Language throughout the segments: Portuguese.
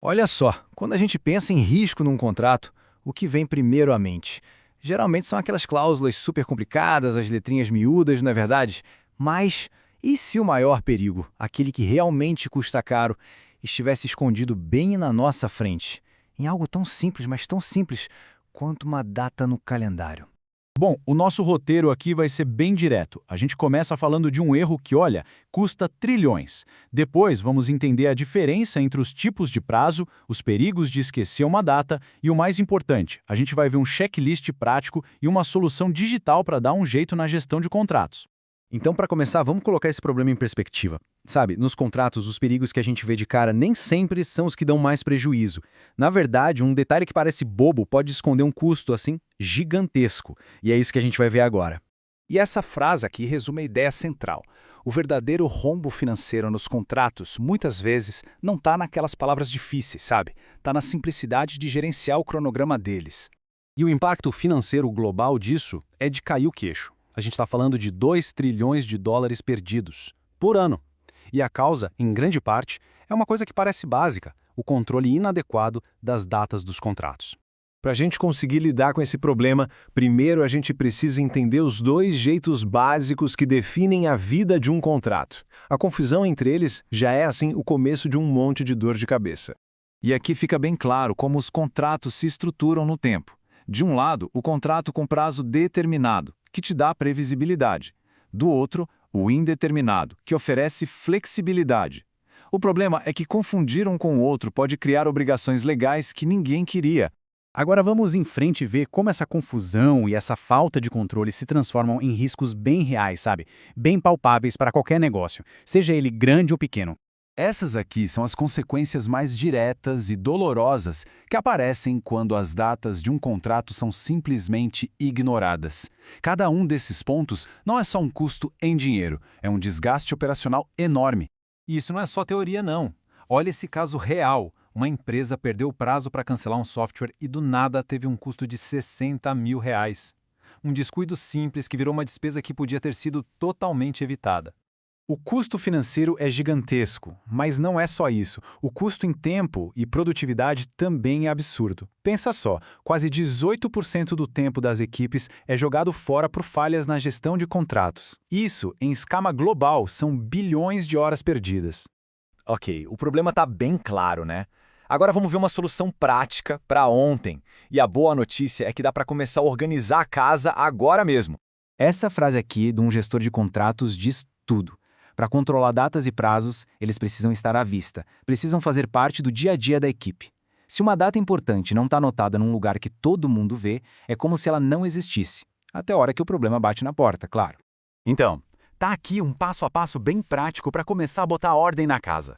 Olha só, quando a gente pensa em risco num contrato, o que vem primeiro à mente? Geralmente são aquelas cláusulas super complicadas, as letrinhas miúdas, não é verdade? Mas e se o maior perigo, aquele que realmente custa caro, estivesse escondido bem na nossa frente? Em algo tão simples, mas tão simples, quanto uma data no calendário. Bom, o nosso roteiro aqui vai ser bem direto. A gente começa falando de um erro que, olha, custa trilhões. Depois, vamos entender a diferença entre os tipos de prazo, os perigos de esquecer uma data e, o mais importante, a gente vai ver um checklist prático e uma solução digital para dar um jeito na gestão de contratos. Então, para começar, vamos colocar esse problema em perspectiva. Sabe, nos contratos, os perigos que a gente vê de cara nem sempre são os que dão mais prejuízo. Na verdade, um detalhe que parece bobo pode esconder um custo, assim, gigantesco. E é isso que a gente vai ver agora. E essa frase aqui resume a ideia central. O verdadeiro rombo financeiro nos contratos, muitas vezes, não está naquelas palavras difíceis, sabe? Está na simplicidade de gerenciar o cronograma deles. E o impacto financeiro global disso é de cair o queixo. A gente está falando de 2 trilhões de dólares perdidos por ano. E a causa, em grande parte, é uma coisa que parece básica: o controle inadequado das datas dos contratos. Para a gente conseguir lidar com esse problema, primeiro a gente precisa entender os dois jeitos básicos que definem a vida de um contrato. A confusão entre eles já é, assim, o começo de um monte de dor de cabeça. E aqui fica bem claro como os contratos se estruturam no tempo. De um lado, o contrato com prazo determinado, que te dá previsibilidade. Do outro, o indeterminado, que oferece flexibilidade. O problema é que confundir um com o outro pode criar obrigações legais que ninguém queria. Agora vamos em frente e ver como essa confusão e essa falta de controle se transformam em riscos bem reais, sabe? Bem palpáveis para qualquer negócio, seja ele grande ou pequeno. Essas aqui são as consequências mais diretas e dolorosas que aparecem quando as datas de um contrato são simplesmente ignoradas. Cada um desses pontos não é só um custo em dinheiro, é um desgaste operacional enorme. E isso não é só teoria, não. Olha esse caso real. Uma empresa perdeu o prazo para cancelar um software e do nada teve um custo de R$ 60 mil. Um descuido simples que virou uma despesa que podia ter sido totalmente evitada. O custo financeiro é gigantesco, mas não é só isso. O custo em tempo e produtividade também é absurdo. Pensa só, quase 18% do tempo das equipes é jogado fora por falhas na gestão de contratos. Isso, em escala global, são bilhões de horas perdidas. Ok, o problema está bem claro, né? Agora vamos ver uma solução prática para ontem. E a boa notícia é que dá para começar a organizar a casa agora mesmo. Essa frase aqui de um gestor de contratos diz tudo. Para controlar datas e prazos, eles precisam estar à vista, precisam fazer parte do dia a dia da equipe. Se uma data importante não está anotada num lugar que todo mundo vê, é como se ela não existisse, até a hora que o problema bate na porta, claro. Então, tá aqui um passo a passo bem prático para começar a botar ordem na casa.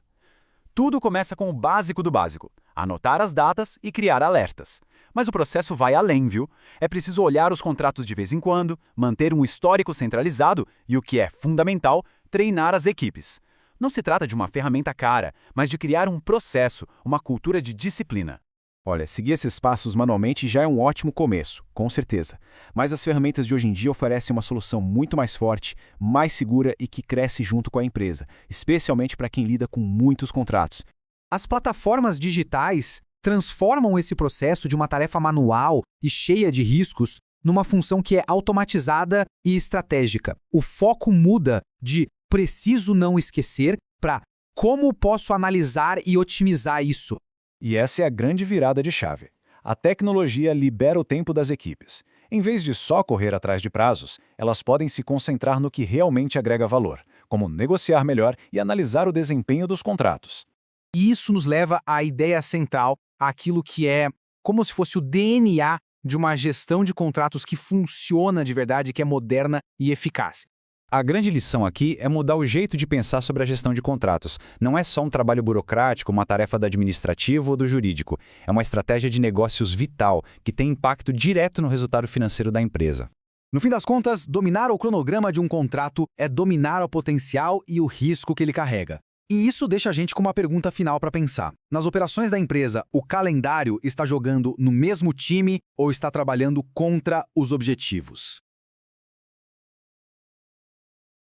Tudo começa com o básico do básico: anotar as datas e criar alertas. Mas o processo vai além, viu? É preciso olhar os contratos de vez em quando, manter um histórico centralizado e, o que é fundamental, treinar as equipes. Não se trata de uma ferramenta cara, mas de criar um processo, uma cultura de disciplina. Olha, seguir esses passos manualmente já é um ótimo começo, com certeza. Mas as ferramentas de hoje em dia oferecem uma solução muito mais forte, mais segura e que cresce junto com a empresa, especialmente para quem lida com muitos contratos. As plataformas digitais transformam esse processo de uma tarefa manual e cheia de riscos numa função que é automatizada e estratégica. O foco muda de preciso não esquecer para como posso analisar e otimizar isso. E essa é a grande virada de chave. A tecnologia libera o tempo das equipes. Em vez de só correr atrás de prazos, elas podem se concentrar no que realmente agrega valor, como negociar melhor e analisar o desempenho dos contratos. E isso nos leva à ideia central, àquilo que é como se fosse o DNA de uma gestão de contratos que funciona de verdade, que é moderna e eficaz. A grande lição aqui é mudar o jeito de pensar sobre a gestão de contratos. Não é só um trabalho burocrático, uma tarefa do administrativo ou do jurídico. É uma estratégia de negócios vital, que tem impacto direto no resultado financeiro da empresa. No fim das contas, dominar o cronograma de um contrato é dominar o potencial e o risco que ele carrega. E isso deixa a gente com uma pergunta final para pensar. Nas operações da empresa, o calendário está jogando no mesmo time ou está trabalhando contra os objetivos?